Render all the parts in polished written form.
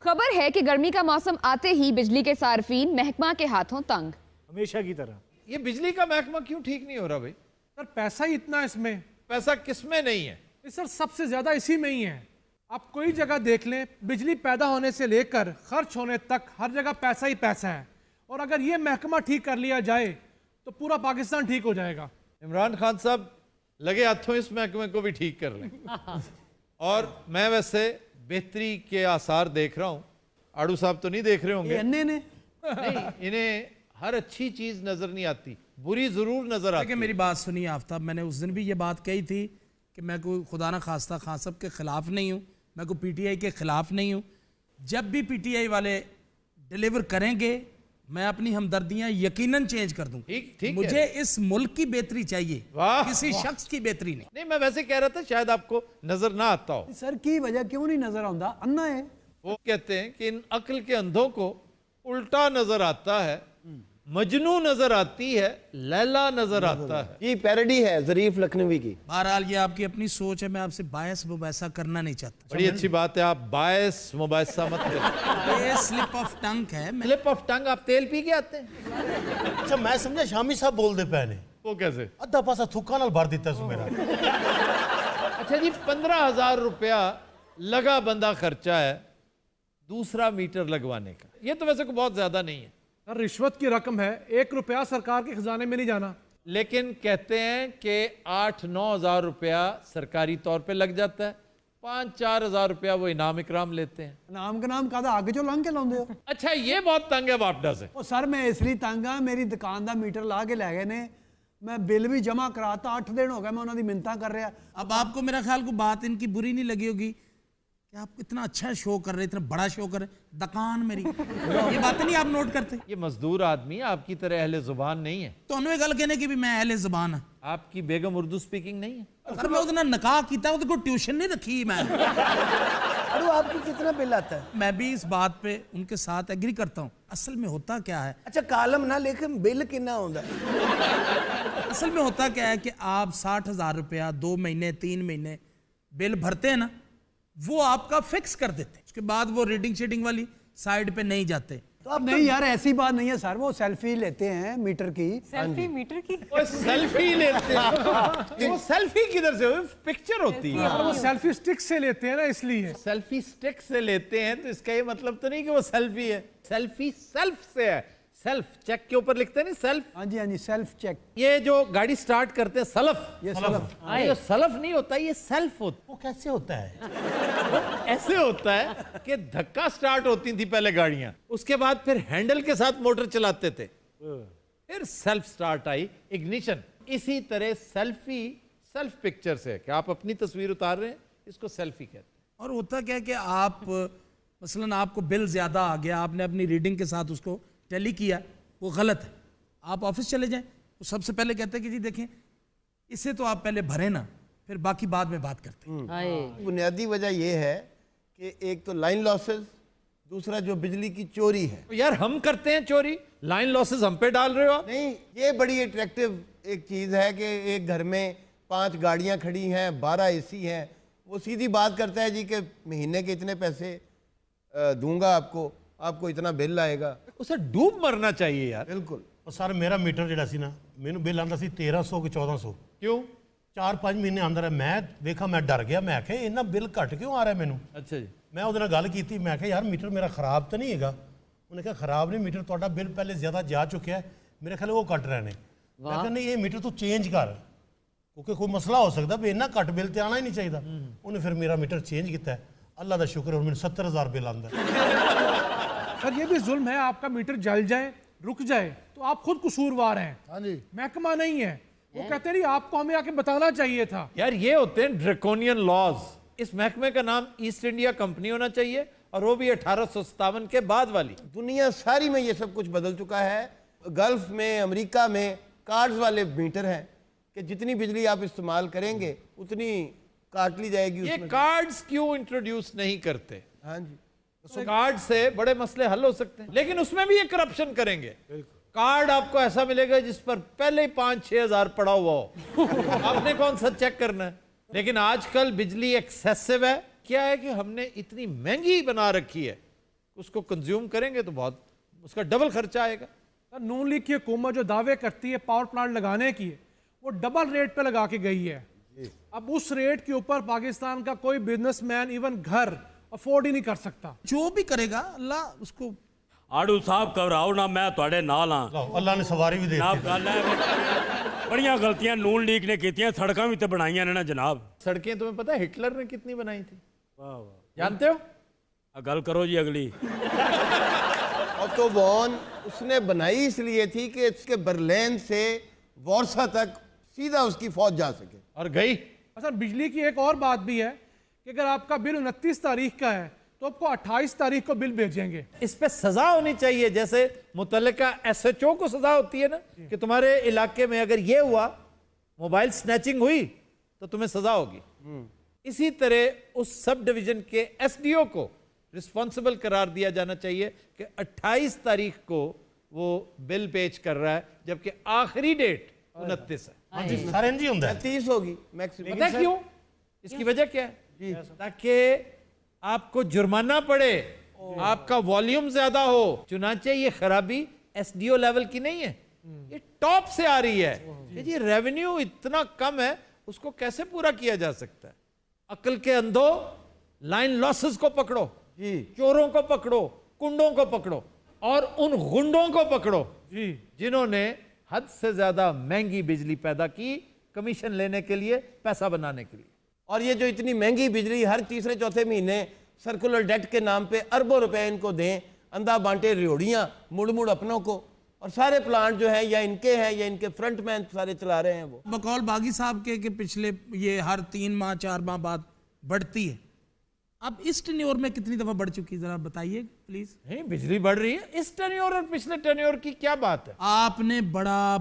खबर है कि गर्मी का मौसम आते ही बिजली के सार्फिन महकमा के हाथों तंग। हमेशा की तरह। ये बिजली का महकमा क्यों ठीक नहीं हो रहा भाई? सर पैसा ही इतना इसमें। पैसा किसमें नहीं है? सर सबसे ज्यादा इसी में ही है। आप कोई जगह देख लें, बिजली पैदा होने से लेकर खर्च होने तक हर जगह पैसा ही पैसा है। और अगर ये महकमा ठीक कर लिया जाए तो पूरा पाकिस्तान ठीक हो जाएगा। इमरान खान साहब लगे हाथों इस महकमे को भी ठीक कर लें। और मैं वैसे बेहतरी के आसार देख रहा हूं। आड़ू साहब तो नहीं देख रहे होंगे? नहीं, इन्हें हर अच्छी चीज नजर नहीं आती, बुरी जरूर नजर आती है। मेरी बात सुनिए आफ्ताब, मैंने उस दिन भी ये बात कही थी कि मैं कोई खुदा ना खास्ता खान साहब के खिलाफ नहीं हूँ, मैं कोई पीटीआई के खिलाफ नहीं हूँ। जब भी पीटीआई वाले डिलीवर करेंगे मैं अपनी हमदर्दियां यकीनन चेंज कर दूं। ठीक मुझे इस मुल्क की बेहतरी चाहिए, किसी शख्स की बेहतरी नहीं। नहीं, मैं वैसे कह रहा था शायद आपको नजर ना आता हो। सर की वजह क्यों नहीं नजर आता? अन्ना है। वो कहते हैं कि इन अक्ल के अंधों को उल्टा नजर आता है, मजनू नजर आती है, लैला नजर आता है। ये पैरोडी है जरीफ लखनवी की। बहरहाल ये आपकी अपनी सोच है, मैं आपसे बायस मुबासा करना नहीं चाहता। बड़ी अच्छी बात है, आप बायस मुबासा मत करें। ये स्लिप ऑफ टंग है। Slip of tongue? आप तेल पी के आते हैं? अच्छा मैं समझा शामी साहब बोल दे पैने। वो कैसे? अद्धा पासा थुक्का नाल भर दिता सु मेरा। अच्छा जी, 15,000 रुपया लगा बंदा खर्चा है दूसरा मीटर लगवाने का। ये तो वैसे को बहुत ज्यादा नहीं है। सर रिश्वत की रकम है, 1 रुपया सरकार के खजाने में नहीं जाना। लेकिन कहते हैं कि 8-9 हज़ार रुपया सरकारी तौर पे लग जाता है, 5-4 हज़ार रुपया वो इनाम इकराम लेते हैं। नाम का नाम कहता आगे चो लंघ के लाਉਂਦੇ हो। अच्छा ये बहुत तंग है वापडा से। ओ सर मैं इसलिए तंग हाँ, मेरी दुकान का मीटर ला के लै गए ने, मैं बिल भी जमा कराता, 8 दिन हो गए मैं उन्होंने मिन्नतां कर रहा। अब आपको मेरा ख्याल को बात इनकी बुरी नहीं लगी होगी कि आप इतना अच्छा शो कर रहे, इतना बड़ा शो कर रहे, दुकान मेरी। ये बातें नहीं आप नोट करते? ये मजदूर आदमी आपकी तरह अहले जुबान नहीं है। तो उन्होंने गल कहने की भी मैं अहले जुबान हाँ। आपकी बेगम उर्दू स्पीकिंग नहीं है? सर मैं उसने निकाह किया, उसको ट्यूशन नहीं रखी मैं। अरे आपको कितना बिल आता है? मैं भी इस बात पे उनके साथ एग्री करता हूँ। असल में होता क्या है, अच्छा कालम ना लेकिन बिल कितना होता है? असल में होता क्या है कि आप 60,000 रुपया 2 महीने 3 महीने बिल भरते हैं ना, वो आपका फिक्स कर देते हैं। उसके बाद वो रीडिंग शीडिंग वाली साइड पे नहीं जाते। तो अब नहीं यार ऐसी बात नहीं है सर, वो सेल्फी लेते हैं मीटर की। सेल्फी मीटर की? वो सेल्फी लेते हैं। वो सेल्फी किधर से? पिक्चर होती है। वो सेल्फी स्टिक से लेते हैं ना, इसलिए। सेल्फी स्टिक से लेते हैं तो इसका ये मतलब तो नहीं कि वो सेल्फी है। सेल्फी सेल्फ से है। सेल्फ चेक के ऊपर लिखते हैं नहीं, सेल्फ। हाँ जी सेल्फ चेक। ये जो गाड़ी स्टार्ट करते हैं सलफ, ये सलफ। ये सलफ नहीं होता, ये सेल्फ होता। वो कैसे होता है? ऐसे होता है कि धक्का स्टार्ट होती थी पहले गाड़ियां, उसके बाद फिर हैंडल के साथ मोटर चलाते थे, फिर सेल्फ स्टार्ट आई, इग्निशन। इसी तरह सेल्फी सेल्फ पिक्चर से है कि आप अपनी तस्वीर उतार रहे हैं, इसको सेल्फी कहते हैं। और होता क्या है कि आप मसलन आपको बिल ज्यादा आ गया, आपने अपनी रीडिंग के साथ उसको टैली किया, वो गलत है। आप ऑफिस चले जाएं तो सबसे पहले कहते हैं कि जी देखें इसे तो आप पहले भरें ना, फिर बाकी बाद में बात करते हैं। बुनियादी वजह यह है कि एक तो लाइन लॉसेस, दूसरा जो बिजली की चोरी है। तो यार हम करते हैं चोरी, लाइन लॉसेस हम पे डाल रहे हो आप। नहीं, ये बड़ी अट्रैक्टिव एक चीज़ है कि एक घर में 5 गाड़ियां खड़ी हैं, 12 एसी हैं, वो सीधी बात करता है जी कि महीने के इतने पैसे दूंगा आपको इतना बिल आएगा। उसे डूब मरना चाहिए यार। बिल्कुल। और सर मेरा मीटर ਜਿਹੜਾ ਸੀ ਨਾ, ਮੈਨੂੰ ਬਿੱਲ ਆਂਦਾ ਸੀ 1300 ਕਿ 1400। क्यों? 4-5 ਮਹੀਨੇ ਅੰਦਰ ਹੈ। ਮੈਂ ਵੇਖਾ, ਮੈਂ ਡਰ ਗਿਆ, ਮੈਂ ਆਖਿਆ ਇੰਨਾ ਬਿੱਲ ਘਟ ਕਿਉਂ ਆ ਰਿਹਾ ਮੈਨੂੰ। अच्छा जी। ਮੈਂ ਉਹਦੇ ਨਾਲ ਗੱਲ ਕੀਤੀ, ਮੈਂ ਆਖਿਆ ਯਾਰ ਮੀਟਰ ਮੇਰਾ ਖਰਾਬ ਤਾਂ ਨਹੀਂ ਹੈਗਾ। ਉਹਨੇ ਕਿਹਾ ਖਰਾਬ ਨਹੀਂ, ਮੀਟਰ ਤੁਹਾਡਾ ਬਿੱਲ ਪਹਿਲੇ ਜ਼ਿਆਦਾ ਜਾ ਚੁੱਕਿਆ ਹੈ, ਮੇਰੇ ਖਿਆਲ ਉਹ ਕੱਟ ਰਹੇ ਨੇ। ਮੈਂ ਕਿਹਾ ਨਹੀਂ, ਇਹ ਮੀਟਰ ਤੂੰ ਚੇਂਜ ਕਰ, ਕਿਉਂਕਿ ਕੋਈ ਮਸਲਾ ਹੋ ਸਕਦਾ ਵੀ ਇੰਨਾ ਘੱਟ ਬਿੱਲ ਤੇ ਆਣਾ ਹੀ ਨਹੀਂ ਚਾਹੀਦਾ। ਉਹਨੇ ਫਿਰ ਮੇਰਾ ਮੀਟਰ ਚੇਂਜ ਕੀਤਾ है। अल्लाह का शुक्र है, ਮੈਨੂੰ 70,000 बिल आंदा है। सर ये भी जुल्म है, आपका मीटर जल जाए रुक जाए तो आप खुद कसूरवार हैं। हाँ जी। महकमा नहीं है। वो कहते नहीं आपको हमें आके बताना चाहिए था। यार ये होते हैं ड्रैकोनियन लॉज। इस महकमे का नाम ईस्ट इंडिया कंपनी होना चाहिए, और वो भी 1857 के बाद वाली। दुनिया सारी में ये सब कुछ बदल चुका है। गल्फ में, अमेरिका में कार्ड्स वाले मीटर हैं कि जितनी बिजली आप इस्तेमाल करेंगे उतनी काट ली जाएगी। ये उसमें कार्ड्स क्यों इंट्रोड्यूस नहीं करते? हाँ जी। तो कार्ड से बड़े मसले हल हो सकते हैं, लेकिन उसमें भी ये करप्शन करेंगे। कार्ड आपको ऐसा मिलेगा जिस पर पहले ही 5-6 हज़ार पड़ा हुआ हो। आपने कौन सा चेक करना है? लेकिन आजकल बिजली एक्सेसिव है। क्या है कि हमने इतनी महंगी बना रखी है उसको कंज्यूम करेंगे तो बहुत उसका डबल खर्चा आएगा। सर, नून लीग की हुकूमत जो दावे करती है पावर प्लांट लगाने की, वो डबल रेट पे लगा के गई है। अब उस रेट के ऊपर पाकिस्तान का कोई बिजनेसमैन इवन घर अफोर्ड ही नहीं कर सकता। जो भी करेगा अल्लाह उसको। आड़ू साहब घबराओ ना, मैं थोड़े नाल हाँ। ਲਓ, ਅੱਲਾ ਨੇ ਸਵਾਰੀ ਵੀ ਦੇ जनाब ਦਿੱਤੀ। गल है बड़ियां गलतियां नून लीग ने कीतियां, सड़कां भी तो बनाइयां ने ना जनाब। सड़कें तुम्हें पता है हिटलर ने कितनी बनाई थी? जानते हो? गल करो जी अगली। ऑटोबॉन उसने बनाई इसलिए थी कि इसके बर्लिन से वारसा तक सीधा उसकी फौज जा सके, और गई। अच्छा, बिजली की एक और बात भी है कि अगर आपका बिल 29 तारीख का है तो आपको 28 तारीख को बिल भेजेंगे। इस पे सजा होनी चाहिए, जैसे मुतल्लिका SHO को सजा होती है ना कि तुम्हारे इलाके में अगर ये हुआ, मोबाइल स्नैचिंग हुई तो तुम्हें सजा होगी। इसी तरह उस सब डिवीजन के SDO को रिस्पॉन्सिबल करार दिया जाना चाहिए कि 28 तारीख को वो बिल पेश कर रहा है, जबकि आखिरी डेट 29 है। ਸਾਰੇ ਇੰਝ ਹੀ ਹੁੰਦਾ ਹੈ। 30 होगी मैक्सिमम। पता है क्यों? इसकी वजह क्या है? ताकि आपको जुर्माना पड़े, आपका वॉल्यूम ज्यादा हो। चुनाचे ये खराबी SDO लेवल की नहीं है, ये टॉप से आ रही है कि जी रेवेन्यू इतना कम है, उसको कैसे पूरा किया जा सकता है। अकल के अंधो, लाइन लॉसेस को पकड़ो, चोरों को पकड़ो, कुंडों को पकड़ो, और उन गुंडों को पकड़ो जिन्होंने हद से ज्यादा महंगी बिजली पैदा की कमीशन लेने के लिए, पैसा बनाने के लिए। और ये जो इतनी महंगी बिजली हर तीसरे चौथे महीने सर्कुलर डेट के नाम पे अरबों रुपए इनको दें, अंधा बांटे रियोड़ियाँ मुड़ मुड़ अपनों को, और सारे प्लांट जो है या इनके हैं या इनके फ्रंटमैन सारे चला रहे हैं वो। बकौल बागी साहब के कि पिछले ये हर 3 माह 4 माह बाद बढ़ती है। अब इस टेन्योर में कितनी दफा बढ़ चुकी है, जरा बताइए प्लीज। नहीं, बिजली बढ़ रही है। इस टेन्योर और पिछले टेन्योर की क्या बात है? आपने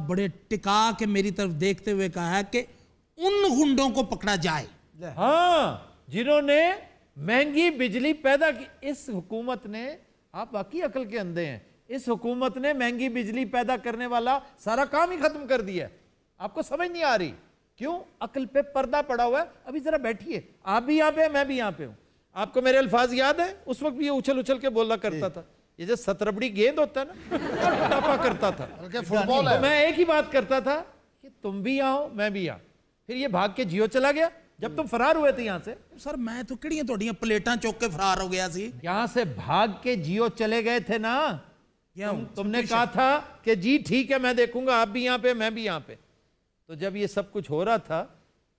बड़े टिका के मेरी तरफ देखते हुए कहा है कि उन गुंडों को पकड़ा जाए। हाँ, जिन्होंने महंगी बिजली पैदा की। इस हुकूमत ने, आप वाकई अकल के अंधे हैं, इस हुकूमत ने महंगी बिजली पैदा करने वाला सारा काम ही खत्म कर दिया। आपको समझ नहीं आ रही क्यों? अकल पे पर्दा पड़ा हुआ है। अभी जरा बैठिए, आप भी यहाँ पे हैं, मैं भी यहाँ पे हूँ। आपको मेरे अल्फाज याद है? उस वक्त भी ये उछल उछल के बोला करता था। ये जो सतरबड़ी गेंद होता है ना, टापा करता था। तो मैं एक ही बात करता था कि तुम भी यहाँ हो, मैं भी यहाँ। फिर ये भाग के जियो चला गया जब तुम फरार हुए थे यहाँ से। सर मैं तो किड़ियां थोड़ियां प्लेटां चौक के फरार हो गया सी। यहाँ से भाग के जियो चले गए थे ना। तुमने कहा था कि जी ठीक है, मैं देखूंगा, आप भी यहाँ पे, मैं भी यहाँ पे। तो जब ये सब कुछ हो रहा था,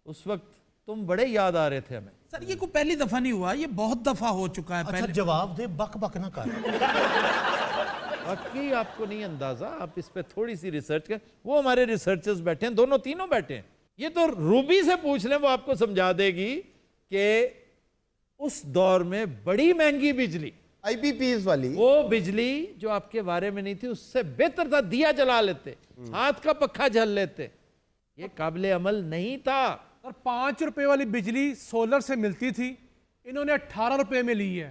उस वक्त तुम बड़े याद आ रहे थे हमें। सर ये कोई पहली दफा नहीं हुआ, ये बहुत दफा हो चुका है। अच्छा पहले जवाब दे, बक बक ना कर। बाकी आपको नहीं अंदाजा, आप इस पे थोड़ी सी रिसर्च कर। वो हमारे रिसर्चर्स बैठे हैं, दोनों तीनों बैठे हैं। ये तो रूबी से पूछ लें, वो आपको समझा देगी कि उस दौर में बड़ी महंगी बिजली, IPPs वाली, वो बिजली जो आपके बारे में नहीं थी, उससे बेहतर था। दिया जला लेते, हाथ का पक्का जल लेते, ये काबिले अमल नहीं था। और 5 रुपए वाली बिजली सोलर से मिलती थी, इन्होंने 18 रुपए में ली है।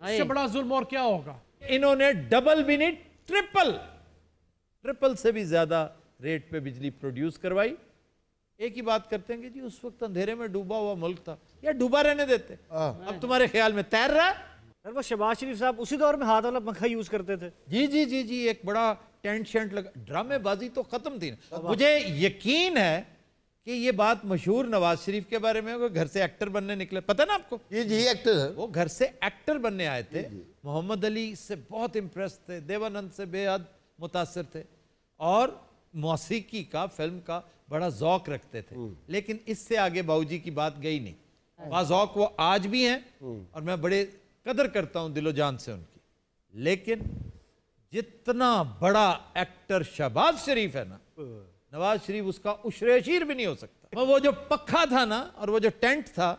इससे बड़ा जुल्म और क्या होगा? इन्होंने डबल भी नहीं, ट्रिपल से भी ज्यादा रेट पे बिजली प्रोड्यूस करवाई। एक ही बात करते हैं कि जी उस वक्त अंधेरे में डूबा हुआ मुल्क था, या डूबा रहने देते। अब तुम्हारे ख्याल में तैर रहा है? सर वो शहबाज शरीफ साहब उसी दौर में हाथ वाला पंखा यूज करते थे। जी जी जी जी, एक बड़ा टेंट शेंट लगा। ड्रामेबाजी तो खत्म थी ना। मुझे यकीन है कि ये बात मशहूर नवाज शरीफ के बारे में, वो घर से एक्टर बनने निकले, पता ना आपको? जी एक्टर है वो घर से एक्टर बनने आए थे। मोहम्मद अली से बहुत इम्प्रेस थे, देवानंद से बेहद मुतासर थे, और मौसीकी का, फिल्म का बड़ा जौक रखते थे। लेकिन इससे आगे बाबूजी की बात गई नहीं। बाज़ौक वो आज भी हैं, और मैं बड़े कदर करता हूं दिलो जान से उनकी। लेकिन जितना बड़ा एक्टर शहबाज शरीफ है ना, नवाज शरीफ उसका उशरेशीर भी नहीं हो सकता। वो जो पक्का था ना, और वो जो टेंट था,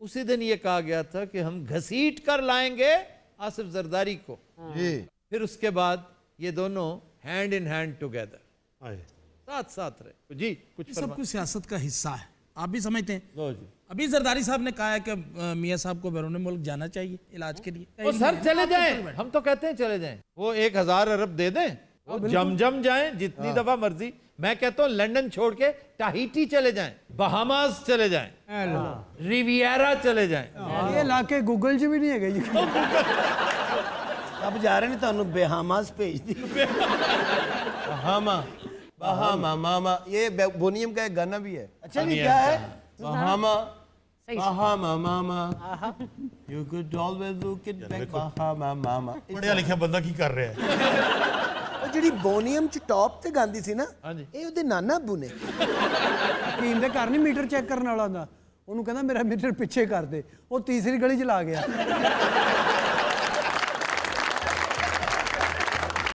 उसी दिन ये कहा गया था कि हम घसीट कर लाएंगे आसिफ जरदारी को। फिर उसके बाद ये दोनों हैंड इन हैंड टुगेदर साथ साथ रहे। जी कुछ सब कुछ सियासत का हिस्सा है, आप भी समझते हैं। लो जी। अभी जरदारी साहब ने कहा है कि मियां साहब को बैरून मुल्क जाना चाहिए इलाज के लिए। वो सर चले जाएं, हम तो कहते हैं चले जाएं। वो 1000 अरब दे दें, वो जम जाएं जितनी दफा मर्जी। मैं कहता हूँ लंदन छोड़ के टाहिटी चले जाएं, बहामास चले जाएं, रिवियरा चले जाएं। ये इलाके गूगल च भी नहीं है। अब जा रहे ने ਤੁਹਾਨੂੰ ਬਹਾਮਾਸ ਭੇਜ दी बहामा बहामा मामा, ये बोनियम का एक गाना भी है। अच्छा जी, क्या है? Bahama Bahama mama, you could always look it back, Bahama mama. ਪੜਿਆ ਲਿਖਿਆ ਬੰਦਾ ਕੀ ਕਰ ਰਿਹਾ ਹੈ? ਉਹ ਜਿਹੜੀ ਬੋਨੀਅਮ ਚ ਟੌਪ ਤੇ ਗਾਉਂਦੀ ਸੀ ਨਾ, ਇਹ ਉਹਦੇ ਨਾਨਾ ਅੱਬੂ ਨੇ। ਹਕੀਮ ਦੇ ਘਰ ਨਹੀਂ ਮੀਟਰ ਚੈੱਕ ਕਰਨ ਵਾਲਾ ਹੁੰਦਾ, ਉਹਨੂੰ ਕਹਿੰਦਾ ਮੇਰਾ ਮੀਟਰ ਪਿੱਛੇ ਕਰ ਦੇ, ਉਹ ਤੀਸਰੀ ਗਲੀ 'ਚ ਲਾ ਗਿਆ।